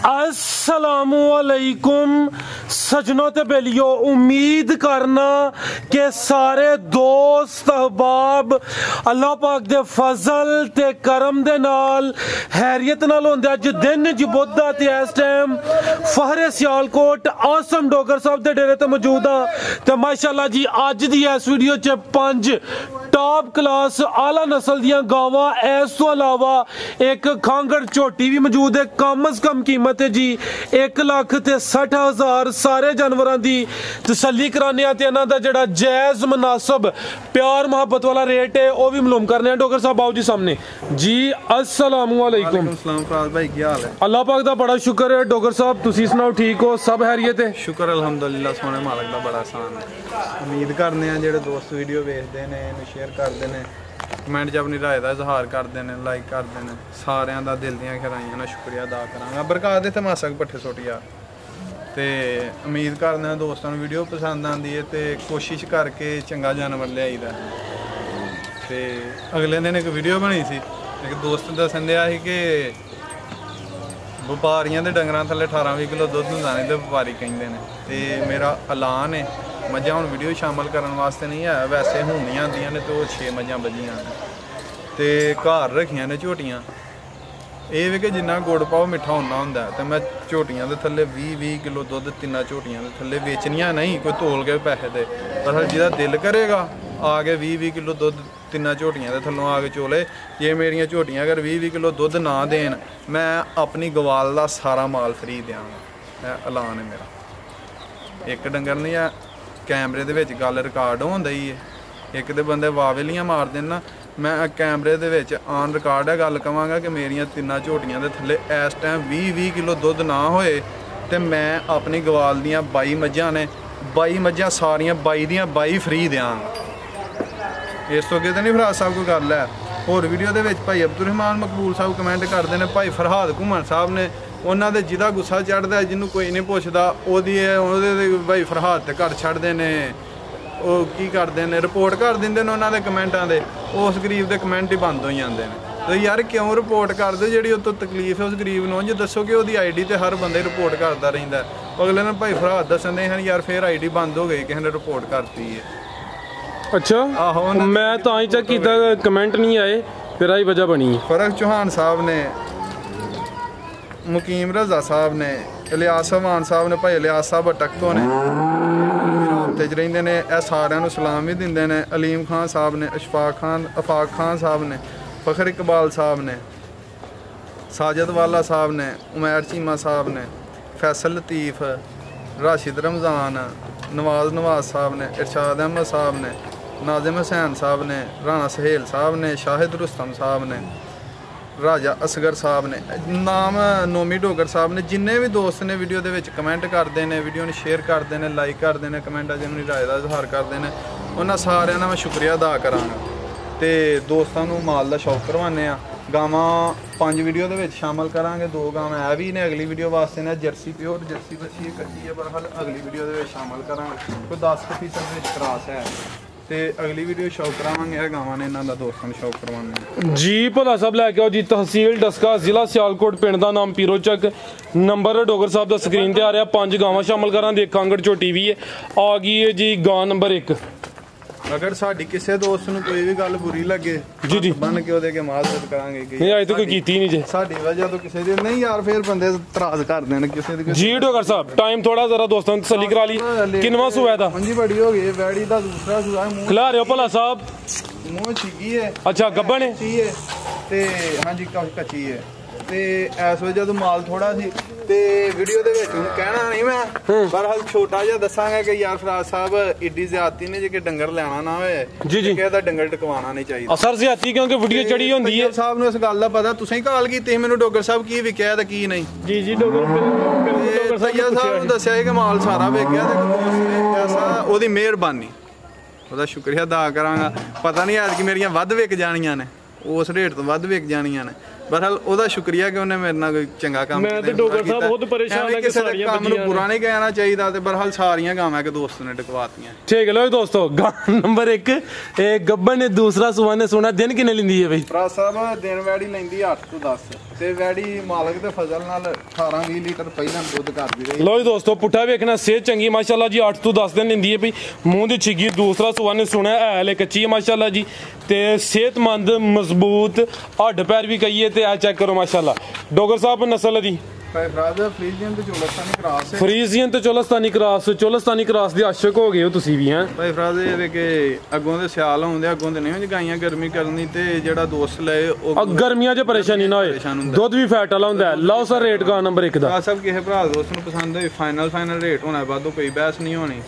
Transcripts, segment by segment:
अस्सलामुअलैकुम सजनों ते बेलियो, उम्मीद करना कि सारे दोस्त अहबाब अल्लाह पाक दे फजल ते करम दे नाल हैरियत नाल होंदे। अज दिन जबोदा ते इस टाइम फहरे सियालकोट आसम डोगर साहब दे डेरे ते मौजूद हाँ। ते माशाअल्लाह जी अज दी इस वीडियो च 5 टॉप क्लास आला नस्ल दियां गावां, इस तो अलावा एक खांगड़ झोटी भी मौजूद है। कम अज कम कीमत है जी 1,60,000। सारे जानवरों की तसल्ली कराने ते इन्हां दा जिहड़ा जायज़ मुनासिब प्यार मुहब्बत वाला रेट है वह भी मालूम करने हैं। डोगर साहब आओ जी सामने जी। अस्सलामुअलैकुम। भाई क्या हाल है? अल्लाह पाक दा बड़ा शुक्र है। डोगर साहब तुसी सुनाओ, ठीक हो? सब हैरियत है? शुक्र अल्हम्दुलिल्लाह, सोने मालक दा बड़ा आसान है। उम्मीद करने हैं जेडे दोस्त वीडियो देखते हैं, शेयर करते हैं, कमेंट च अपनी राय का इजहार करते हैं, लाइक करते हैं, सारिਆਂ ਦਾ दिल ਦੀਆਂ ਖਰਾਈਆਂ ਨਾਲ शुक्रिया अदा करांगा। बरकत ਦੇ ਤਮਾਸਕ ਪੱਠੇ ਸੁੱਟਿਆ ਤੇ उम्मीद करते हैं दोस्तों ਨੂੰ ਵੀਡੀਓ पसंद आती है तो कोशिश करके चंगा जानवर लियाईदा। तो अगले दिन एक वीडियो बनी सी, एक दोस्त दसन दिया ਸੀ कि ਵਪਾਰੀਆਂ ਦੇ ਡੰਗਰਾਂ ਥੱਲੇ 18-20 ਕਿਲੋ ਦੁੱਧ ਹੁੰਦਾ ਨਹੀਂ ਤੇ ਵਪਾਰੀ ਕਹਿੰਦੇ ਨੇ। ਤੇ ਮੇਰਾ ਐਲਾਨ ਹੈ ਮੱਝਾਂ ਹੁਣ ਵੀਡੀਓ ਸ਼ਾਮਲ ਕਰਨ ਵਾਸਤੇ ਨਹੀਂ ਹੈ, ਵੈਸੇ ਹੁੰਦੀਆਂ ਆਉਂਦੀਆਂ ਨੇ ਤੇ ਉਹ 6 ਮੱਝਾਂ ਬੱਝੀਆਂ ਨੇ ਤੇ ਘਰ ਰੱਖੀਆਂ ਨੇ ਝੋਟੀਆਂ। ਇਹ ਵੀ ਕਿ ਜਿੰਨਾ ਗੁੜ ਪਾਓ ਮਿੱਠਾ ਹੁੰਦਾ ਹੁੰਦਾ ਤੇ ਮੈਂ ਝੋਟੀਆਂ ਦੇ ਥੱਲੇ 20-20 ਕਿਲੋ ਦੁੱਧ ਤਿੰਨਾਂ ਝੋਟੀਆਂ ਦੇ ਥੱਲੇ ਵੇਚਣੀਆਂ ਨਹੀਂ, ਕੋਈ ਤੋਲ ਕੇ ਪੈਸੇ ਦੇ, ਪਰ ਜਿਹਦਾ ਦਿਲ ਕਰੇਗਾ ਆ ਕੇ 20-20 ਕਿਲੋ ਦੁੱਧ ਤਿੰਨਾਂ ਝੋਟੀਆਂ ਦੇ ਥੱਲੋਂ ਆ ਕੇ ਚੋਲੇ। ਜੇ ਮੇਰੀਆਂ ਝੋਟੀਆਂ ਅਗਰ 20-20 ਕਿਲੋ ਦੁੱਧ ਨਾ ਦੇਣ, ਮੈਂ ਆਪਣੀ ਗਵਾਲ ਦਾ ਸਾਰਾ ਮਾਲ ਫਰੀ ਦਿਆਂਗਾ। ਇਹ ਐਲਾਨ ਹੈ ਮੇਰਾ। ਇੱਕ ਡੰਗਰ ਨਹੀਂ ਆ कैमरे दे विच गल रिकॉर्ड होंदा ही है, एक दे बंदे वावेलियां मार देना, मैं कैमरे दे विच ऑन रिकॉर्ड है गल कहांगा कि मेरियां तिन्नां झोटियां दे थल्ले इस टाइम 20-20 किलो दुध ना होए ते मैं अपनी गवाल दियां 22 मझां ने, 22 मझां सारियां 22 दियां 22 फ्री देंगा। इस तो अगे तो नहीं फराज साहब कोई गल है। होर वीडियो दे विच भाई अब्दुल रहमान मकबूल साहब कमेंट करते हैं, भाई फरहाद घुमन साहब ने उन्होंने जिदा गुस्सा चढ़ता है जिन्होंने कोई नहीं पुछदा भाई फरहाद ते घर छड्डदे ने, वो की करते हैं रिपोर्ट कर देंगे उन्होंने कमेंटां दे, उस गरीब के कमेंट ही बंद हो जाते हैं। तो यार क्यों रिपोर्ट कर दो, जी तो तकलीफ है उस गरीब को जो दसो कि वो आई डी तो हर बंदे रिपोर्ट करता रहता है। अगले दिन भाई फरहाद दसन दे यार फिर आई डी बंद हो गई, किसी ने रिपोर्ट करती है। अच्छा आहो, मैं तो ही चेक किया कमेंट नहीं आए, फिर आई वजह बनी। फरक चौहान साहब ने, मुकीम रजा साहब ने, इलियास मान साहब ने, भाई इलियास साहब अटक तो ने हफ्ते च रहिंदे ने, यह सारिਆਂ सलाम भी दिंदे ने। अलीम खान साहब ने, अफाक खान साहब ने, फखर इकबाल साहब ने, साजिद वाला साहब ने, उमैर चीमा साहब ने, फैसल लतीफ़, राशिद रमज़ान, नवाज साहब ने, इरशाद अहमद साहब ने, नाजिम हुसैन साहब ने, राणा सहेल साहब ने, शाहिद रुस्तम साहब ने, राजा असगर साहब ने, नाम नोमी डोगर साहब ने। जिन्ने भी दोस्त ने वीडियो के कमेंट करते हैं, वीडियो ने शेयर करते हैं, लाइक करते हैं, कमेंटा च अपनी राय का इजहार करते हैं, उन्होंने सारिਆਂ ਦਾ मैं शुक्रिया अदा करांगा। तो दोस्तों को माल का शौक करवाने आ। गावां 5 वीडियो के शामिल करांगे, 2 गावां है भी ने अगली वीडियो वास्ते ने, जर्सी प्योर जर्सी बच्ची कच्ची है, पर हल अगली वीडियो के शामिल करांगे, कोई 10% क्रॉस है। ਤੇ ਅਗਲੀ ਵੀਡੀਓ ਸ਼ੌਕ ਕਰਾਵਾਂਗੇ ਇਹ ਗਾਵਾਂ ਨੇ, ਇਹਨਾਂ ਦਾ ਦੋਸਤਾਂ ਨੂੰ ਸ਼ੌਕ ਕਰਵਾਉਣਾ ਜੀ। ਭਲਾ ਸਾਹਿਬ ਲੈ ਕੇ ਆਓ ਜੀ, ਤਹਿਸੀਲ ਡਸਕਾ, ਜ਼ਿਲ੍ਹਾ ਸਿਆਲਕੋਟ, ਪਿੰਡ ਦਾ ਨਾਮ ਪੀਰੋ ਚੱਕ, ਨੰਬਰ ਡੋਗਰ ਸਾਹਿਬ ਦਾ ਸਕਰੀਨ ਤੇ ਆ ਰਿਹਾ। 5 ਗਾਵਾਂ ਸ਼ਾਮਲ ਕਰਾਂ, ਦੇ ਕਾਂਗੜ ਝੋਟੀ ਵੀ ਹੈ ਆ ਗਈ ਹੈ ਜੀ। ਗਾਂ ਨੰਬਰ 1, अगर साड़ी किसी दोस्त को कोई भी गल बुरी लगे जी जी बन के ओदे के माजरत करांगे कि नहीं अजे तो कोई कीती नहीं जे साडी वजह तो किसी दी नहीं यार, फिर बंदे इतराज कर देन किसी दी जी। डोगर साहब टाइम थोड़ा जरा दोस्तों ने तसल्ली करा ली। किनवा सुआ था? मंजी बड़ी हो गई, वैड़ी दा दूसरा सुआ मुंह खिला रहे हो भला साहब? मुंह छिगी है। अच्छा गब्बन है ते हां जी कच्ची है ते इस वजह तो माल थोड़ा सी ते वीडियो दे विच हुण कहना नहीं मैं, पर हल छोटा जिहा दसांगा कि यार फराज साहब एडी ज्यादती ने जे कि डंगर लेना ना होए जी जी, कहदा डंगर टकवाना नहीं चाहिए। असर ज्यादती क्योंकि वीडियो चढ़ी होंदी है। साहब ने इस गल दा पता, तुसीं कॉल कीती मैनूं डोगर साहब की विकिया ते की नहीं जी जी। डोगर साहब ने दस्सिया कि माल सारा विकिया ते ऐसा ओदी मेहरबानी, ओदा शुक्रिया अदा करांगा। पता नहीं ऐतकी मेरियां वध विक जाणियां ने, उस रेट तो वध विक जाणियां ने, बहरहाल ओदा शुक्रिया कि उन्हें मेरे नाल कोई चंगा काम कीता। मैं ते डोगर साहब बहुत परेशान है कि सारियां काम नूं बुरा नहीं कहना चाहिए ते बहरहाल सारियां गावां के दोस्त ने टकवातियां। ठीक है लो दोस्तों, गां नंबर 1 गब्बन ने दूसरा सुवा ने सुना दिन किन्ने लिंदी है भाई? फराज साहब दिन वैड़ी लैंदी 8 तो 10 ਤੇ ਵੈੜੀ ਮਾਲਕ ਦੇ ਫਜ਼ਲ ਨਾਲ 18-20 ਲੀਟਰ ਪਹਿਲਾਂ ਦੁੱਧ ਕਰਦੀ ਰਹੀ। ਲੋ ਜੀ ਦੋਸਤੋ ਪੁੱਠਾ ਵੇਖਣਾ ਸਿਹਤ ਚੰਗੀ ਮਾਸ਼ਾਅੱਲਾ ਜੀ 8 ਤੋਂ 10 ਦਿਨ ਲੈਂਦੀ ਹੈ ਭਈ ਮੂੰਹ ਦੀ ਛਿੱਗੀ ਦੂਸਰਾ ਸੂਆ ਨੇ ਸੁਣਿਆ ਹੈ ਹਲੇ ਕੱਚੀ ਹੈ ਮਾਸ਼ਾਅੱਲਾ ਜੀ ਤੇ ਸਿਹਤਮੰਦ ਮਜ਼ਬੂਤ ਹੱਡ ਪੈਰ ਵੀ ਕਹੀਏ ਤੇ ਆ ਚੈੱਕ ਕਰੋ ਮਾਸ਼ਾਅੱਲਾ। ਡੋਗਰ ਸਾਹਿਬ ਨਸਲ ਦੀ ਭਾਈ ਬਰਾਦਰ ਫਰੀਜ਼ੀਅਨ ਤੇ ਚੋਲਸਤਾਨੀ ਕਰਾਸ ਹੈ। ਫਰੀਜ਼ੀਅਨ ਤੇ ਚੋਲਸਤਾਨੀ ਕਰਾਸ ਦੇ ਆਸ਼ਕ ਹੋ ਗਏ ਹੋ ਤੁਸੀਂ ਵੀ ਹੈ ਭਾਈ ਬਰਾਦਰ ਇਹ ਵੇ ਕਿ ਅੱਗੋਂ ਦੇ ਸਿਆਲ ਹੁੰਦੇ ਅੱਗੋਂ ਦੇ ਨਹੀਂ ਜਗਾਈਆਂ ਗਰਮੀ ਕਰਨੀ ਤੇ ਜਿਹੜਾ ਦੋਸਤ ਲਏ ਉਹ ਗਰਮੀਆਂ 'ਚ ਪਰੇਸ਼ਾਨੀ ਨਾ ਹੋਏ ਦੁੱਧ ਵੀ ਫੈਟ ਵਾਲਾ ਹੁੰਦਾ। ਲਓ ਸਰ ਰੇਟ ਗਾ ਨੰਬਰ 1 ਦਾ ਸਭ ਕਿਸੇ ਭਰਾ ਦੋਸਤ ਨੂੰ ਪਸੰਦ ਹੋਏ ਫਾਈਨਲ ਰੇਟ ਹੋਣਾ ਵਾਧੂ ਕੋਈ ਬਹਿਸ ਨਹੀਂ ਹੋਣੀ।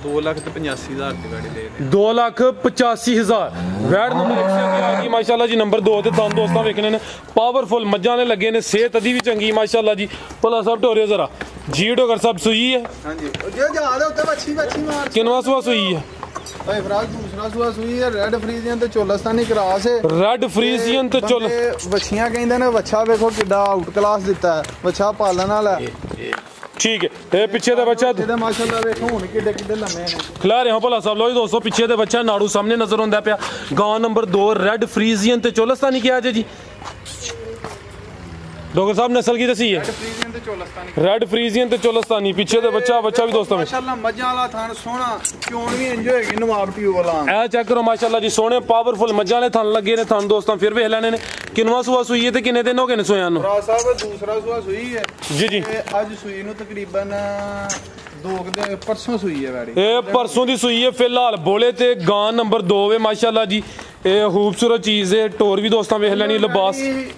2,85,000 ਦੀ ਗਾੜੀ ਦੇ ਦੇ 2,85,000 ਵੈਟ ਨੰਬਰ 1 ਤੇ ਆ ਗਈ ਮਾਸ਼ਾਅੱਲਾ ਜੀ। ਨੰਬਰ 2 ਤੇ ਤੁਹਾਨੂੰ ਦੋਸਤਾਂ ਵੇਖਣੇ ਨੇ ਪਾਵਰਫੁਲ ਮੱਝਾਂ ਨੇ ਲੱਗੇ ਨੇ ਸਿਹਤ ਅਦੀ ਵੀ ਚੰਗੀ ਮਾਸ਼ਾਅੱਲਾ ਜੀ। ਭਲਾ ਸਾਹਿਬ ਢੋਰਿਓ ਜ਼ਰਾ ਜੀ ਡੋਗਰ ਸਾਹਿਬ ਸੂਈ ਹੈ ਹਾਂਜੀ ਜੇ ਜਾ ਦੇ ਉੱਤੇ ਵੱਛੀ ਮਾਰ ਕਿੰਨਵਾ ਸੂਆ ਸੂਈ ਹੈ ਭਾਈ ਫਰਾਜ ਦੂਸਰਾ ਸੂਆ ਸੂਈ ਹੈ ਰੈੱਡ ਫਰੀਜ਼ੀਅਨ ਤੇ ਚੋਲਸਤਾਨੀ ਕਰਾਸ ਹੈ। ਰੈੱਡ ਫਰੀਜ਼ੀਅਨ ਤੇ ਵੱਛੀਆਂ ਕਹਿੰਦੇ ਨੇ ਵੱਛਾ ਵੇਖੋ ਕਿੱਡਾ ਆਊਟ ਕਲਾਸ ਦਿੱਤਾ ਹੈ ਵੱਛਾ ਪਾਲਣ ਵਾਲਾ ਠੀਕ ਹੈ। ਇਹ ਪਿੱਛੇ ਦਾ ਬੱਚਾ ਇਹਦੇ ਮਾਸ਼ਾਅੱਲਾ ਵੇਖੋ ਹੁਣ ਕਿੱਡੇ ਲੰਮੇ ਨੇ ਖਿਲਾ ਰਹੇ ਹੋ ਭਲਾ ਸਾਹਿਬ। ਲੋ ਜੀ ਦੋਸਤੋ ਪਿੱਛੇ ਦੇ ਬੱਚਾ ਨਾੜੂ ਸਾਹਮਣੇ ਨਜ਼ਰ ਆਉਂਦਾ ਪਿਆ ਗਾਂ ਨੰਬਰ 2 ਰੈੱਡ ਫਰੀਜ਼ੀਅਨ ਤੇ ਚੋਲਸਤਾਨੀ ਕਿਹਾ ਜੀ ਡੋਗਰ ਸਾਹਿਬ ਨਸਲ ਕੀ ਦਸੀ ਹੈ ਰੈੱਡ ਫਰੀਜ਼ੀਅਨ ਤੇ ਚੋਲਸਤਾਨੀ ਪਿੱਛੇ ਦੇ ਬੱਚਾ ਵੀ ਦੋਸਤਾਂ ਮਾਸ਼ਾਅੱਲਾ ਮੱਝਾਂ ਵਾਲਾ ਥਣ ਸੋਹਣਾ ਚੋਣ ਵੀ ਇੰਜ ਹੋਏਗੀ ਨਵਾਬ ਟਿਊਬ ਵਾਲਾ ਇਹ ਚੈੱਕ ਕਰੋ ਮਾਸ਼ਾਅੱਲਾ ਜੀ ਸੋਹਣੇ ਪਾਵਰਫੁਲ ਮੱਝਾਂ ਵਾਲੇ ਥਣ ਲੱਗੇ ਨੇ ਥਣ ਦੋਸਤਾਂ ਫਿਰ ਵੇਖ ਲੈਣੇ ਨੇ ਕਿੰਨਵਾ ਸੂਆ ਸੂਈ ਹੈ ਤੇ ਕਿੰਨੇ ਦਿਨ ਹੋ ਗਏ ਨੇ ਸੋਇਆਂ ਨੂੰ ਭਰਾ ਸਾਹਿਬ ਦੂਸਰਾ ਸੂਆ ਸੂਈ ਹੈ ਜੀ ਅੱਜ ਸੂਈ ਨੂੰ ਤਕਰੀਬਨ 2 ਦਿਨ ਪਰਸੋਂ ਸੂਈ ਹੈ ਵੈੜੀ ਇਹ ਪਰਸੋਂ ਦੀ ਸੂਈ ਹੈ ਫਿਲਹਾਲ ਬੋਲੇ ਤੇ ਗਾਂ ਨੰਬਰ 2 ਵੇ ਮਾਸ਼ਾਅੱਲਾ ਜੀ ਇਹ ਖੂਬਸੂਰਤ ਚੀਜ਼ ਹੈ ਟੋਰ ਵੀ ਦੋਸਤਾਂ ਵੇਖ ਲੈਣੀ ਲਿਬਾਸ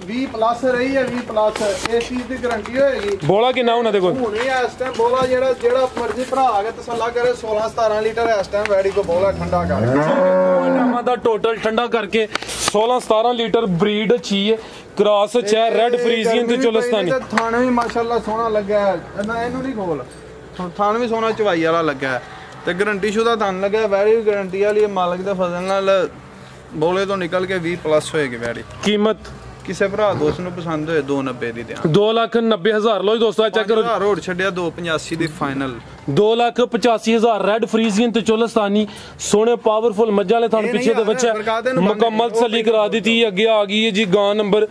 20 ਪਲੱਸ ਰਹੀ ਹੈ 20 ਪਲੱਸ ਇਸ ਚੀਜ਼ ਦੀ ਗਾਰੰਟੀ ਹੋਏਗੀ। ਬੋਲਾ ਕਿੰਨਾ ਉਹਨਾਂ ਦੇ ਕੋਲ ਹੁਣੇ ਇਸ ਟਾਈਮ ਬੋਲਾ ਜਿਹੜਾ ਮਰਜ਼ੀ ਭਰਾ ਆ ਕੇ ਤਸੱਲਾ ਕਰੇ 16-17 ਲੀਟਰ ਇਸ ਟਾਈਮ ਵੈੜੀ ਕੋ ਬੋਲਾ ਠੰਡਾ ਕਰਕੇ ਦਾ ਟੋਟਲ ਠੰਡਾ ਕਰਕੇ 16-17 ਲੀਟਰ ਬਰੀਡ ਅੱਛੀ ਹੈ ਕ੍ਰਾਸ ਚ ਰੈੱਡ ਫਰੀਜ਼ੀਅਨ ਤੇ ਚੋਲਸਤਾਨੀ ਥਣ ਵੀ ਮਾਸ਼ਾਅੱਲਾ ਸੋਹਣਾ ਲੱਗਾ ਇਹਨੂੰ ਨਹੀਂ ਖੋਲ ਥਣ ਵੀ ਸੋਹਣਾ ਚਵਾਈ ਵਾਲਾ ਲੱਗਾ ਤੇ ਗਾਰੰਟੀ ਸ਼ੁਦਾ ਥਣ ਲੱਗਾ ਵੈੜੀ ਵੀ ਗਾਰੰਟੀ ਵਾਲੀ ਮਾਲਕ ਦੇ ਫਜ਼ਲ ਨਾਲ ਬੋਲੇ ਤੋਂ ਨਿਕਲ ਕੇ 20 ਪਲੱਸ ਹੋਏਗੀ ਵੈੜੀ। ਕੀਮਤ ਕਿਸੇ ਭਰਾ ਦੋਸਤ ਨੂੰ ਪਸੰਦ ਹੋਏ 290 ਦੀ ਦਿਆਂ 2,90,000 ਲੋ ਜੀ ਦੋਸਤੋ ਚੈੱਕ ਕਰੋ ਰੋਡ ਛੱਡਿਆ 285 ਦੀ ਫਾਈਨਲ 2,85,000 ਰੈੱਡ ਫਰੀਜ਼ੀਅਨ ਤੇ ਚੋਲਸਤਾਨੀ ਸੋਹਣੇ ਪਾਵਰਫੁਲ ਮੱਝਾਂ ਵਾਲੇ ਥਣ ਪਿੱਛੇ ਦੇ ਬੱਚਾ ਮੁਕੰਮਲ ਤਸੱਲੀ ਕਰਾ ਦਿੱਤੀ ਅੱਗੇ ਆ ਗਈ ਹੈ ਜੀ ਗਾਂ ਨੰਬਰ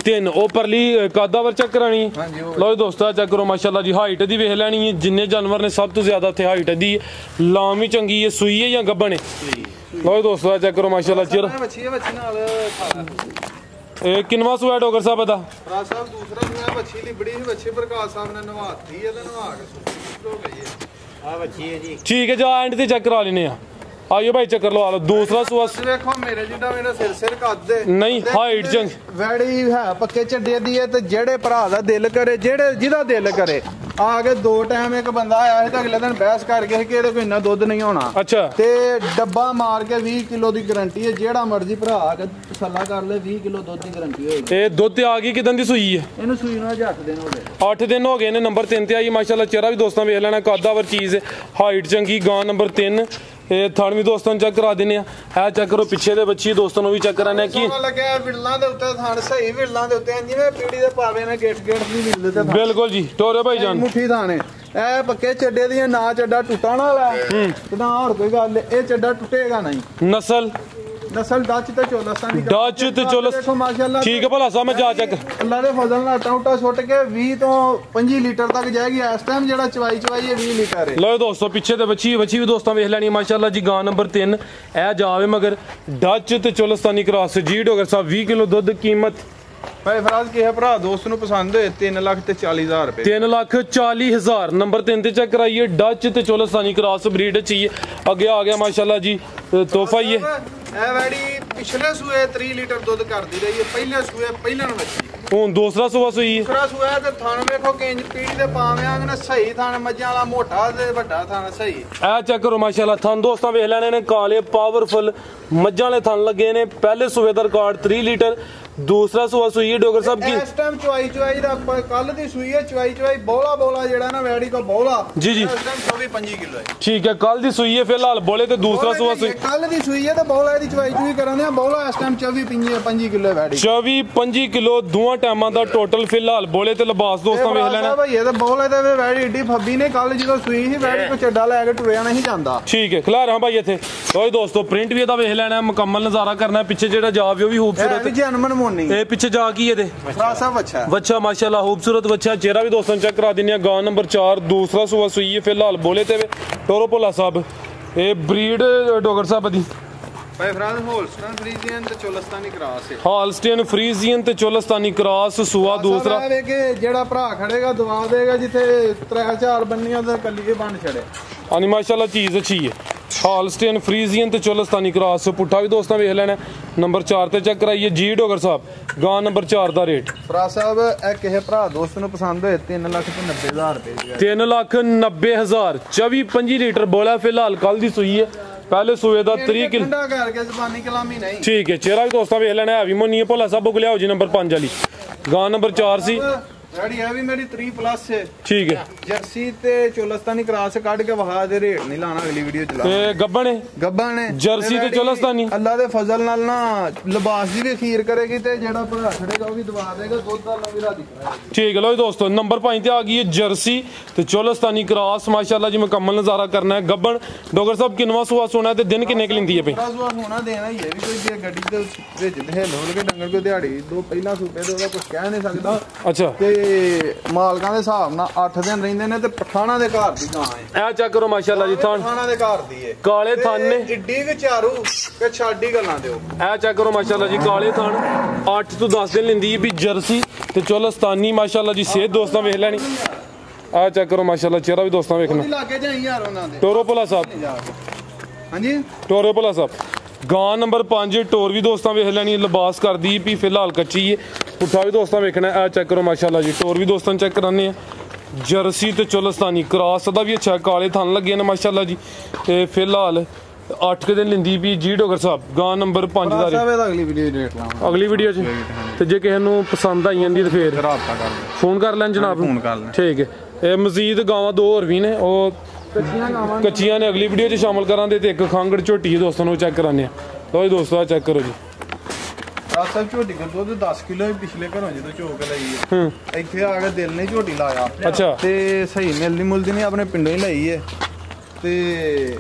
3 ਉਹ ਪਰਲੀ ਕਾਦਾਵਰ ਚੈੱਕ ਕਰਾਣੀ ਲੋ ਜੀ ਦੋਸਤੋ ਚੈੱਕ ਕਰੋ ਮਾਸ਼ਾਅੱਲਾ ਜੀ ਹਾਈਟ ਦੀ ਵੇਖ ਲੈਣੀ ਹੈ ਜਿੰਨੇ ਜਾਨਵਰ ਨੇ ਸਭ ਤੋਂ ਜ਼ਿਆਦਾ ਇੱਥੇ ਹਾਈਟ ਦੀ ਲਾਮ ਵੀ ਚੰਗੀ ਹੈ ਸੂਈ ਹੈ ਜਾਂ ਗੱਭਣ ਹੈ ਲੋ ਜੀ ਦੋਸਤੋ ਚੈੱਕ ਕਰੋ ਮਾਸ਼ਾਅੱਲਾ ਚਿਰ ਇਹ ਕਿੰਨਵਾ ਸੂਆ ਡੋਗਰ ਸਾਹਿਬ ਦਾ ਭਰਾ ਸਾਹਿਬ ਦੂਸਰਾ ਸੂਆ ਵੱਛੀ ਲਿਬੜੀ ਸੀ ਵੱਛੀ ਪ੍ਰਕਾਸ਼ ਸਾਹਿਬ ਨੇ ਨਵਾਤੀ ਹੈ ਤੇ ਨਵਾ ਕੇ ਹੋ ਗਈ ਹੈ ਆ ਵੱਛੀ ਹੈ ਜੀ ਠੀਕ ਹੈ ਜਾ ਐਂਡ ਤੇ ਚੈੱਕ ਕਰਾ ਲੈਨੇ ਆ ਆਇਓ ਭਾਈ ਚੱਕਰ ਲਵਾ ਲਓ ਦੂਸਰਾ ਸੂਆ ਵੇਖੋ ਮੇਰੇ ਜਿੱਡਾ ਮੇਰਾ ਸਿਰ ਕੱਦ ਦੇ ਨਹੀਂ ਹਾਈਟ ਚੰਗ ਵੈੜੀ ਹੈ ਪੱਕੇ ਚੱਡੇ ਦੀ ਹੈ ਤੇ ਜਿਹੜੇ ਭਰਾ ਦਾ ਦਿਲ ਕਰੇ ਜਿਹਦਾ ਦਿਲ ਕਰੇ ਆ ਕੇ 2 ਟਾਈਮ ਇੱਕ ਬੰਦਾ ਆਇਆ ਸੀ ਤਾਂ ਅਗਲੇ ਦਿਨ ਬਹਿਸ ਕਰ ਗਿਆ ਕਿ ਇਹਦੇ ਕੋਈ ਇੰਨਾ ਦੁੱਧ ਨਹੀਂ ਹੋਣਾ ਅੱਛਾ ਤੇ ਡੱਬਾ ਮਾਰ ਕੇ 20 ਕਿਲੋ ਦੀ ਗਾਰੰਟੀ ਹੈ ਜਿਹੜਾ ਮਰਜ਼ੀ ਭਰਾ ਆ ਕੇ ਤਸੱਲਾ ਕਰ ਲੈ 20 ਕਿਲੋ ਦੁੱਧ ਦੀ ਗਾਰੰਟੀ ਹੋਏਗੀ। ਇਹ ਦੁੱਧ ਤੇ ਆ ਗਈ ਕਿਦਾਂ ਦੀ ਸੂਈ ਹੈ ਇਹਨੂੰ ਸੂਈ ਨੂੰ 8 ਦਿਨ ਹੋ ਗਏ 8 ਦਿਨ ਹੋ ਗਏ ਨੇ ਨੰਬਰ 3 ਤੇ ਆਈ ਮਾਸ਼ਾਅੱਲਾ ਚਿਹਰਾ ਵੀ ਦੋਸਤਾਂ ਵੇਖ ਲੈਣਾ ਕਾਦਾਵਰ ਚੀਜ਼ ਹੈ ਹਾਈਟ ਚੰਗੀ ਗਾਂ ਨੰਬਰ 3 ਇਹ ਥਣ ਵੀ ਦੋਸਤਾਂ ਨੂੰ ਚੈੱਕ ਕਰਾ ਦਿੰਨੇ ਆ ਇਹ ਚੈੱਕ ਕਰੋ ਪਿੱਛੇ ਦੇ ਬੱਚੀ ਦੋਸਤਾਂ ਨੂੰ ਵੀ ਚੈੱਕ ਕਰਾਣੇ ਕੀ ਲੱਗਿਆ ਵਿੜਲਾਂ ਦੇ ਉੱਤੇ ਥਣ ਸਹੀ ਵਿੜਲਾਂ ਦੇ ਉੱਤੇ ਜਿਵੇਂ ਪੀੜੀ ਦੇ ਪਾਵੇ ਨੇ ਗੇਟ ਨਹੀਂ ਮਿਲਦੇ ਤੇ ਬਿਲਕੁਲ ਜੀ ਟੋਰੇ ਭਾਈ ਜਾਨ ਮੁੱਠੀ ਥਾਣੇ ਇਹ ਪੱਕੇ ਚੱਡੇ ਦੀਆਂ ਨਾ ਚੱਡਾ ਟੁੱਟਣ ਵਾਲਾ ਤੇ ਨਾ ਹੋਰ ਕੋਈ ਗੱਲ ਇਹ ਚੱਡਾ ਟੁੱਟੇਗਾ ਨਹੀਂ। ਨਸਲ ਡੱਚ ਤੇ ਚੋਲਸਤਾਨੀ ਦੇਖੋ ਮਾਸ਼ਾਅੱਲਾ ਠੀਕ ਹੈ ਭਲਾ ਸਮਝ ਜਾ ਚੱਕ ਅੱਲਾ ਦੇ ਫਜ਼ਲ ਨਾਲ ਟਾਉਟਾ ਸੁੱਟ ਕੇ 20 ਤੋਂ 25 ਲੀਟਰ ਤੱਕ ਜਾਏਗੀ ਇਸ ਟਾਈਮ ਜਿਹੜਾ ਚਵਾਈ ਹੈ 20 ਲੀਟਰ ਹੈ। ਲਓ ਦੋਸਤੋ ਪਿੱਛੇ ਤੇ ਬੱਚੀ ਵੀ ਦੋਸਤਾਂ ਵੇਖ ਲੈਣੀ ਮਾਸ਼ਾਅੱਲਾ ਜੀ ਗਾਂ ਨੰਬਰ 3 ਇਹ ਜਾਵੇ ਮਗਰ ਡੱਚ ਤੇ ਚੋਲਸਤਾਨੀ ਕ੍ਰਾਸ ਜੀ ਡੋਗਰ ਸਾਹਿਬ 20 ਕਿਲੋ ਦੁੱਧ ਕੀਮਤ ਭਾਈ ਫਰਾਜ਼ ਕਿਸੇ ਭਰਾ ਦੋਸਤ ਨੂੰ ਪਸੰਦ ਹੋਏ 3,40,000 ਰੁਪਏ 3,40,000 ਨੰਬਰ 3 ਤੇ ਚੈੱਕ ਕਰਾਈਏ ਡੱਚ ਤੇ ਚੋਲਸਤਾਨੀ ਕ੍ਰਾਸ ਬਰੀਡ ਚਾਹੀਏ ਅੱਗੇ ਆ ਗਿਆ ਮਾਸ਼ਾਅੱਲਾ ਜੀ ਤੋਹਫਾ ਹੀ ਹੈ ਇਹ ਵੈੜੀ ਪਿਛਲੇ ਸੂਏ 3 ਲੀਟਰ ਦੁੱਧ ਕਰਦੀ ਰਹੀ ਹੈ ਪਹਿਲੇ ਸੂਏ ਪਹਿਲਾਂ ਨੂੰ ਵੱਛੀ ਹੁਣ ਦੂਸਰਾ ਸੂਆ ਸੂਈ ਦੂਸਰਾ ਸੂਆ ਤੇ ਥਣ ਵੇਖੋ ਕਿੰਜ ਪੀੜੀ ਦੇ ਪਾਵਿਆਂ ਨੇ ਸਹੀ ਥਣ ਮੱਝਾਂ ਵਾਲਾ ਮੋਟਾ ਤੇ ਵੱਡਾ ਥਣ ਸਹੀ ਇਹ ਚੈੱਕ ਕਰੋ ਮਾਸ਼ਾਅੱਲਾ ਥਣ ਦੋਸਤਾਂ ਵੇਖ ਲੈਣੇ ਨੇ ਕਾਲੇ ਪਾਵਰਫੁਲ ਮੱਝਾਂ ਵਾਲੇ ਥਣ ਲੱਗੇ ਨੇ ਪਹਿਲੇ ਸੂਏ ਦਾ ਰਿਕਾਰਡ 3 ਲੀਟਰ ਦੂਸਰਾ ਸੂਆ ਸੂਈ ਹੈ ਡੋਗਰ ਸਾਹਿਬ ਕੀ ਇਸ ਟਾਈਮ ਚਵਾਈ ਦਾ ਕੱਲ ਦੀ ਸੂਈ ਹੈ ਚਵਾਈ ਬੋਲਾ ਜਿਹੜਾ ਨਾ ਵੈੜੀ ਕੋ ਬੋਲਾ ਜੀ ਇਸ ਟਾਈਮ 24-25 ਕਿਲੋ ਹੈ ਠੀਕ ਹੈ ਕੱਲ ਦੀ ਸੂਈ ਹੈ ਫਿਲਹਾਲ ਬੋਲੇ ਤੇ ਦੂਸਰਾ ਸੂਆ ਸੂਈ ਕੱਲ ਦੀ ਸੂਈ ਹੈ ਤੇ ਬੋਲਾ ਇਹਦੀ ਚਵਾਈ ਕਰਾਂਦੇ ਆ ਬੋਲਾ ਇਸ ਟਾਈਮ 24-25 ਕਿਲੋ ਵੈੜੀ 24-25 ਕਿਲੋ ਦੋਵਾਂ ਟਾਈਮਾਂ ਦਾ ਟੋਟਲ ਫਿਲਹਾਲ ਬੋਲੇ ਤੇ ਲਿਬਾਸ ਦੋਸਤਾਂ ਵੇਖ ਲੈਣਾ ਭਾਈ ਇਹ ਤੇ ਬੋਲੇ ਤੇ ਵੈੜੀ ਏਡੀ ਫੱਬੀ ਨੇ ਕੱਲ ਜਦੋਂ ਸੂਈ ਸੀ ਵੈੜੀ ਕੋ ਚੱਡਾ ਲੈ ਕੇ ਟੁਰਿਆ ਨਹੀਂ ਜਾਂਦਾ ਠੀਕ ਹੈ ਖਿਲਾ ਰਹਾ ਭਾਈ ਇੱਥੇ ਓਏ ਦੋਸਤੋ ਪ੍ਰਿੰਟ ਵੀ ਇਹਦਾ ਵੇਖ ਲੈਣਾ, ਮੁਕੰਮਲ ਨਜ਼ਾਰਾ ਕਰਨਾ। ਪਿੱਛੇ ਜਿਹੜਾ ਜਾ ਵੀ ਉਹ ਵੀ ਖੂਬਸੂਰਤ ਜਨਮਨ ਮੋਨੀ। ਇਹ ਪਿੱਛੇ ਜਾ ਕੀ ਇਹਦੇ ਫਰਾਸਾ ਬੱਚਾ ਬੱਚਾ ਮਾਸ਼ਾਅੱਲਾ ਖੂਬਸੂਰਤ ਬੱਚਾ। ਚਿਹਰਾ ਵੀ ਦੋਸਤਾਂ ਚੈੱਕ ਕਰਾ ਦਿੰਦੇ ਆ। ਗਾਂ ਨੰਬਰ 4 ਦੂਸਰਾ ਸੂਆ ਸੂਈ ਹੈ ਫਿਲਹਾਲ ਬੋਲੇ ਤੇ ਟੋਰੋ ਭੋਲਾ ਸਾਹਿਬ। ਇਹ ਬਰੀਡ ਡੋਗਰ ਸਾਹਿਬ ਦੀ ਭਾਈ ਫਰਾਂਸ ਹੋਲਸਟਨ ਫਰੀਜ਼ੀਅਨ ਤੇ ਚੋਲਸਤਾਨੀ ਕ੍ਰਾਸ ਹੈ। ਹਾਲਸਟਨ ਫਰੀਜ਼ੀਅਨ ਤੇ ਚੋਲਸਤਾਨੀ ਕ੍ਰਾਸ ਸੂਆ ਦੂਸਰਾ। ਇਹ ਕਿ ਜਿਹੜਾ ਭਰਾ ਖੜੇਗਾ ਦਵਾ ਦੇਗਾ, ਜਿੱਥੇ 3-4 ਬੰਨੀਆਂ ਤੇ ਕੱਲੀਏ ਬਣ ਛੜੇ। ਹਾਂਜੀ ਮਾਸ਼ਾਅੱਲਾ ਚੀਜ਼ ਅੱਛੀ ਹੈ। ਹਾਲਸਟਨ ਫਰੀਜ਼ੀਅਨ ਤੇ ਚੋਲਸਤਾਨੀ ਕ੍ਰਾਸ। ਪੁੱਠਾ ਵੀ ਦੋਸਤਾਂ ਵੇਖ ਲੈਣਾ। ਨੰਬਰ 4 ਤੇ ਚੈੱਕ ਕਰਾਈਏ ਜੀ ਡੋਗਰ ਸਾਹਿਬ। ਗਾਂ ਨੰਬਰ 4 ਦਾ ਰੇਟ ਫਰਾਜ਼ ਸਾਹਿਬ ਇਹ ਕਿਸੇ ਭਰਾ ਦੋਸਤ ਨੂੰ ਪਸੰਦ ਹੋਏ 3,90,000 ਰੁਪਏ। 3,90,000 24-25 ਲੀਟਰ ਬੋਲਾ ਫਿਲਹਾਲ ਕੱਲ ਦੀ ਸੂਈ ਹੈ। ਪਹਿਲੇ ਸੂਏ ਦਾ 30 ਕਿਲੋ ਠੰਡਾ ਕਰਕੇ ਜ਼ਬਾਨੀ ਕਲਾਮੀ ਨਹੀਂ। ਠੀਕ ਹੈ। ਚਿਹਰਾ ਵੀ ਦੋਸਤਾਂ ਵੇਖ ਲੈਣਾ। ਹੈਵੀ ਮੋਨੀ ਹੈ ਭੋਲਾ ਸਾਹਿਬ ਬੁਗਲਿਆ ਹੋ ਜੀ ਨੰਬਰ 5 ਵਾਲੀ। ਗਾਂ ਨੰਬਰ 4 ਸੀ ਜਿਹੜੀ ਹੈ ਵੀ ਮੇਰੀ 3+ ਹੈ। ਠੀਕ ਹੈ। ਜਰਸੀ ਤੇ ਚੋਲਸਤਾਨੀ ਕ੍ਰਾਸ ਕੱਢ ਕੇ ਵਹਾ ਦੇ ਰੇਟ ਨਹੀਂ ਲਾਣਾ, ਅਗਲੀ ਵੀਡੀਓ ਚ ਲਾ। ਤੇ ਗੱਬਣ ਗੱਬਾਂ ਨੇ ਜਰਸੀ ਤੇ ਚੋਲਸਤਾਨੀ ਅੱਲਾ ਦੇ ਫਜ਼ਲ ਨਾਲ ਨਾ ਲਿਬਾਸ ਦੀ ਵੀ ਖੀਰ ਕਰੇਗੀ ਤੇ ਜਿਹੜਾ ਭਰਾ ਖੜੇਗਾ ਉਹ ਵੀ ਦਵਾ ਦੇਗਾ। ਦੁੱਧ ਦਾ ਵੀ ਰਾਦੀ ਠੀਕ ਹੈ। ਲੋ ਜੀ ਦੋਸਤੋ ਨੰਬਰ 5 ਤੇ ਆ ਗਈ ਹੈ ਜਰਸੀ ਤੇ ਚੋਲਸਤਾਨੀ ਕ੍ਰਾਸ। ਮਾਸ਼ਾਅੱਲਾ ਜੀ ਮੁਕੰਮਲ ਨਜ਼ਾਰਾ ਕਰਨਾ ਹੈ। ਗੱਬਣ ਡੋਗਰ ਸਾਹਿਬ ਕਿੰਨਵਾ ਸੂਆ ਸੋਣਾ ਤੇ ਦਿਨ ਕਿੰਨੇ ਕ ਲੈਂਦੀ ਹੈ ਭਈ? ਹੋਣਾ ਦੇਣਾ ਹੀ ਹੈ ਵੀ ਕੋਈ ਜੇ ਗੱਡੀ ਦੇ ਵਿੱਚ ਢੇਲ ਹੋ ਕੇ ਡੰਗਰ ਕੋ ਦਿਹਾੜੀ ਦੋ ਪਹਿਲਾਂ ਸੂਪੇ ਤੇ ਉਹਦਾ ਕੁਝ ਕਹਿ ਨਹੀਂ ਸਕਦਾ। ਅੱਛਾ। ਤੇ ਮਾਲਕਾਂ ਦੇ ਹਿਸਾਬ ਨਾਲ 8 ਦਿਨ ਰਹਿੰਦੇ ਨੇ ਤੇ ਪਠਾਣਾ ਦੇ ਘਰ ਦੀ ਗਾਂ ਹੈ। ਇਹ ਚੈੱਕ ਕਰੋ ਮਾਸ਼ਾਅੱਲਾ ਜੀ ਥਾਣ ਪਠਾਣਾ ਦੇ ਘਰ ਦੀ ਹੈ। ਕਾਲੇ ਥਣ ਨੇ ਏਡੀ ਵਿਚਾਰੂ ਕਿ ਛੱਡ ਹੀ ਗੱਲਾਂ ਦਿਓ। ਇਹ ਚੈੱਕ ਕਰੋ ਮਾਸ਼ਾਅੱਲਾ ਜੀ ਕਾਲੇ ਥਣ 8 ਤੋਂ 10 ਦਿਨ ਲੈਂਦੀ ਹੈ ਵੀ ਜਰਸੀ ਤੇ ਚੋਲਸਤਾਨੀ। ਮਾਸ਼ਾਅੱਲਾ ਜੀ ਸਿਹਤ ਦੋਸਤਾਂ ਵੇਖ ਲੈਣੀ। ਆ ਚੈੱਕ ਕਰੋ ਮਾਸ਼ਾਅੱਲਾ ਚਿਹਰਾ ਵੀ ਦੋਸਤਾਂ ਵੇਖਣਾ। ਲਾਗੇ ਜਾਈ ਯਾਰ ਉਹਨਾਂ ਦੇ ਟੋਰੋ ਭੋਲਾ ਸਾਹਿਬ। ਹਾਂਜੀ ਟੋਰੋ ਭੋਲਾ ਸਾਹਿਬ। ਗਾਂ ਨੰਬਰ 5 ਟੋਰ ਵੀ ਦੋਸਤਾਂ ਵੇਖ ਲੈਣੀ। ਲਿਬਾਸ ਕਰਦੀ ਵੀ ਫਿਲਹਾਲ ਕੱਚੀ ਹੈ। ਪੁੱਠਾ ਵੀ ਦੋਸਤਾਂ ਵੇਖਣਾ। ਆ ਚੈੱਕ ਕਰੋ ਮਾਸ਼ਾਅੱਲਾ ਜੀ ਟੋਰ ਵੀ ਦੋਸਤਾਂ ਚੈੱਕ ਕਰਾਨੇ ਆ। ਜਰਸੀ ਤੇ ਚੋਲਸਤਾਨੀ ਕ੍ਰਾਸ ਦਾ ਵੀ ਅੱਛਾ। ਕਾਲੇ ਥਣ ਲੱਗੇ ਨੇ ਮਾਸ਼ਾਅੱਲਾ ਜੀ। ਤੇ ਫਿਲਹਾਲ 8 ਦਿਨ ਲੈਂਦੀ ਵੀ ਜੀ ਡੋਗਰ ਸਾਹਿਬ। ਗਾਂ ਨੰਬਰ 5 ਦਾ ਰੇਟ ਅਗਲੀ ਵੀਡੀਓ ਰੇਟ ਲਾਵਾਂ। ਅਗਲੀ ਵੀਡੀਓ 'ਚ ਤੇ ਜੇ ਕਿਸੇ ਨੂੰ ਪਸੰਦ ਆਈ ਜਾਂਦੀ ਤੇ ਫੇਰ ਰਾਬਤਾ ਕਰ ਫੋਨ ਕਰ ਲੈਣ ਜਨਾਬ। ਫੋਨ ਕਰ ਲੈਣ। ਠੀਕ ਹੈ। ਇਹ ਮਜ਼ੀਦ ਗਾਵਾਂ 2 ਹੋਰ ਵੀ ਨੇ ਉਹ ਕੱਚੀਆਂ ਨੇ। ਅਗਲੀ ਵੀਡੀਓ 'ਚ ਸ਼ਾਮਲ ਕਰਾਂਗੇ ਤੇ ਇੱਕ ਖਾਂਗੜ ਝੋਟੀ ਹੈ ਦੋਸਤਾਂ ਨੂੰ ਚੈੱਕ ਕਰਾਨੇ ਆ। ਲਓ ਜੀ ਦੋਸਤੋ ਆ ਚੈੱਕ ਕਰੋ ਜੀ। ਸਾਹਿਬ ਝੋਟੀ ਕੋਲ ਦੁੱਧ 10 ਕਿਲੋ ਪਿਛਲੇ ਘਰੋਂ ਜਦੋਂ ਝੋਕ ਲਈ ਹੈ। ਇੱਥੇ ਆ ਕੇ ਦਿਲ ਨੇ ਝੋਟੀ ਲਾਇਆ। ਅੱਛਾ। ਤੇ ਸਹੀ ਮਿਲਦੀ ਮੁਲਦੀ ਨਹੀਂ ਆਪਣੇ ਪਿੰਡੋਂ ਹੀ ਲਈ ਹੈ ਤੇ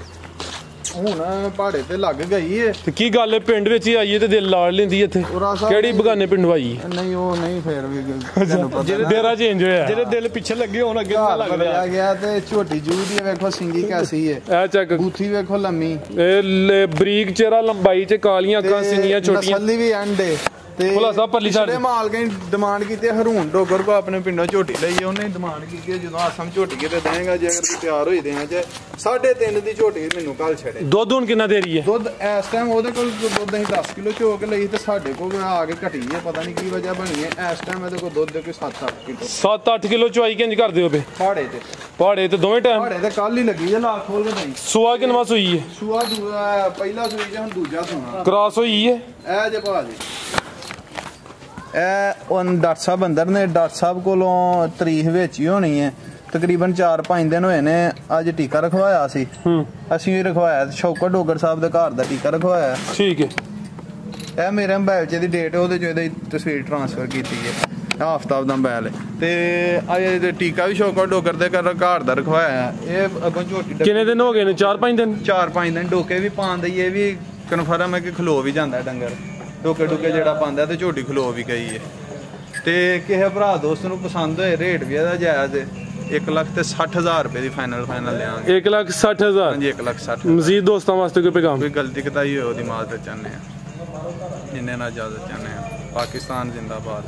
ਹੁਣ ਪਹਾੜੇ ਤੇ ਲੱਗ ਗਈ ਹੈ। ਤੇ ਕੀ ਗੱਲ ਹੈ ਪਿੰਡ ਵਿੱਚ ਹੀ ਆਈਏ ਤੇ ਦਿਲ ਲਾੜ ਲੈਂਦੀ ਇੱਥੇ? ਕਿਹੜੀ ਬਗਾਨੇ ਪਿੰਡੋਂ ਆਈ? ਨਹੀਂ ਉਹ ਨਹੀਂ ਫੇਰ ਵੀ ਤੁਹਾਨੂੰ ਪਤਾ ਡੇਰਾ ਚੇਂਜ ਹੋਇਆ। ਜਿਹੜੇ ਦਿਲ ਪਿੱਛੇ ਲੱਗੇ ਹੁਣ ਅੱਗੇ ਨਾ ਲੱਗ ਗਿਆ। ਤੇ ਝੋਟੀ ਜੂ ਦੀ ਵੇਖੋ ਸਿੰਗੀ ਕੈਸੀ ਹੈ। ਇਹ ਚੈੱਕ ਬੂਥੀ ਵੇਖੋ ਲੰਮੀ। ਇਹ ਬਰੀਕ ਚਿਹਰਾ ਲੰਬਾਈ ਚ ਕਾਲੀਆਂ ਅੱਖਾਂ ਸਿੰਗੀਆਂ ਛੋਟੀਆਂ। ਨਸਲੀ ਵੀ ਐਂਡੇ ਤੇ ਭੋਲਾ ਸਾਹਿਬ ਪਰਲੀ ਸਾਈਡ ਮਾਲਕ ਨੇ ਡਿਮਾਂਡ ਕੀਤੀ ਹਰੂਨ ਡੋਗਰ ਕੋ ਆਪਣੇ ਪਿੰਡੋਂ ਝੋਟੀ ਲਈ। ਉਹਨੇ ਡਿਮਾਂਡ ਕੀਤੀ ਜਦੋਂ ਆਸਮ ਝੋਟੀ ਕਿਤੇ ਦੇਗਾ ਜੇ ਅਗਰ ਕੋਈ ਤਿਆਰ ਹੋਈ ਦੇਣਾ ਚ 3.5 ਦੀ ਝੋਟੀ ਮੈਨੂੰ ਕੱਲ ਛੜੇ। ਦੁੱਧ ਹੁਣ ਕਿੰਨਾ ਦੇ ਰਹੀ ਹੈ? ਦੁੱਧ ਇਸ ਟਾਈਮ ਉਹਦੇ ਕੋਲ ਦੁੱਧ ਅਸੀਂ 10 ਕਿਲੋ ਝੋਕ ਲਈ ਤੇ ਸਾਡੇ ਕੋਲ ਆ ਕੇ ਘਟੀ ਹੈ। ਪਤਾ ਨਹੀਂ ਕੀ ਵਜ੍ਹਾ ਬਣੀ ਹੈ। ਇਸ ਟਾਈਮ ਇਹਦੇ ਕੋਲ ਦੁੱਧ ਦੇ ਕੋਈ 7-8 ਕਿਲੋ 7-8 ਕਿਲੋ ਚੁਆਈ ਕਿੰਜ ਕਰਦੇ ਹੋ? ਪਹਾੜੇ ਤੇ ਦੋਵੇਂ ਟਾਈਮ ਪਹਾੜੇ ਤੇ ਕੱਲ ਹੀ ਲੱਗੀ ਹੈ। ਲਾ ਖੋਲ ਕੇ ਨਹੀਂ। ਸੂਆ ਕਿੰਨਵਾ ਸੂਈ ਹੈ? ਸੂਆ ਪਹਿਲਾ ਸੂਈ ਜਾਂ ਹੁਣ ਦੂਜਾ ਸੂਣਾ ਕ੍ਰਾਸ ਹੋਈ ਹੈ। ਇਹ ਜੇ ਭਾਜੀ ਇਹ ਉਹ ਡਾਕਟਰ ਸਾਹਿਬ ਅੰਦਰ ਨੇ। ਡਾਕਟਰ ਸਾਹਿਬ ਕੋਲੋਂ ਤਰੀਕ ਵਿੱਚ ਹੀ ਹੋਣੀ ਹੈ। ਤਕਰੀਬਨ 4-5 ਦਿਨ ਹੋਏ ਨੇ। ਅੱਜ ਟੀਕਾ ਰਖਵਾਇਆ ਸੀ। ਅਸੀਂ ਵੀ ਰਖਵਾਇਆ ਸ਼ੌਕਤ ਡੋਗਰ ਸਾਹਿਬ ਦੇ ਘਰ ਦਾ ਟੀਕਾ ਰਖਵਾਇਆ। ਠੀਕ ਹੈ। ਇਹ ਮੇਰੇ ਮੋਬਾਈਲ 'ਚ ਦੀ ਡੇਟ ਉਹਦੇ 'ਚ ਇਹਦੀ ਤਸਵੀਰ ਟ੍ਰਾਂਸਫਰ ਕੀਤੀ ਹੈ। ਹਫ਼ਤਾ ਦਾ ਮੋਬਾਈਲ ਤੇ ਅੱਜ ਟੀਕਾ ਵੀ ਸ਼ੌਕਤ ਡੋਗਰ ਦੇ ਘਰ ਦਾ ਰਖਵਾਇਆ। ਇਹ ਅੱਗੋਂ ਝੋਟੀ ਕਿੰਨੇ ਦਿਨ ਹੋ ਗਏ ਨੇ? 4-5 ਦਿਨ। 4-5 ਦਿਨ ਡੋਕੇ ਵੀ ਪਾਉਣ ਦਈ। ਇਹ ਵੀ ਕਨਫਰਮ ਹੈ ਕਿ ਖਲੋ ਵੀ ਜਾਂਦਾ ਡੰਗਰ। ਡੋਕੇ ਜਿਹੜਾ ਪਾਉਂਦਾ ਤੇ ਝੋਟੀ ਖਲੋ ਵੀ ਗਈ ਹੈ। ਤੇ ਕਿਸੇ ਭਰਾ ਦੋਸਤ ਨੂੰ ਪਸੰਦ ਹੋਏ ਰੇਟ ਵੀ ਇਹਦਾ ਜਾਇਜ਼ ਹੈ। 1,60,000 ਰੁਪਏ ਦੀ ਫਾਈਨਲ ਲਿਆਂਗੇ। 1,60,000। ਹਾਂਜੀ 1,60,000। ਮਜ਼ੀਦ ਦੋਸਤਾਂ ਵਾਸਤੇ ਕੋਈ ਪੈਗਾਮ? ਕੋਈ ਗਲਤੀ ਕਤਾਈ ਹੋਏ ਉਹਦੀ ਮਾਜ਼ਰਤ ਚਾਹੁੰਦੇ ਆ। ਜਿੰਨੇ ਨਾਲ ਇਜਾਜ਼ਤ ਚਾਹੁੰਦੇ ਆ। ਪਾਕਿਸਤਾਨ ਜ਼ਿੰਦਾਬਾਦ।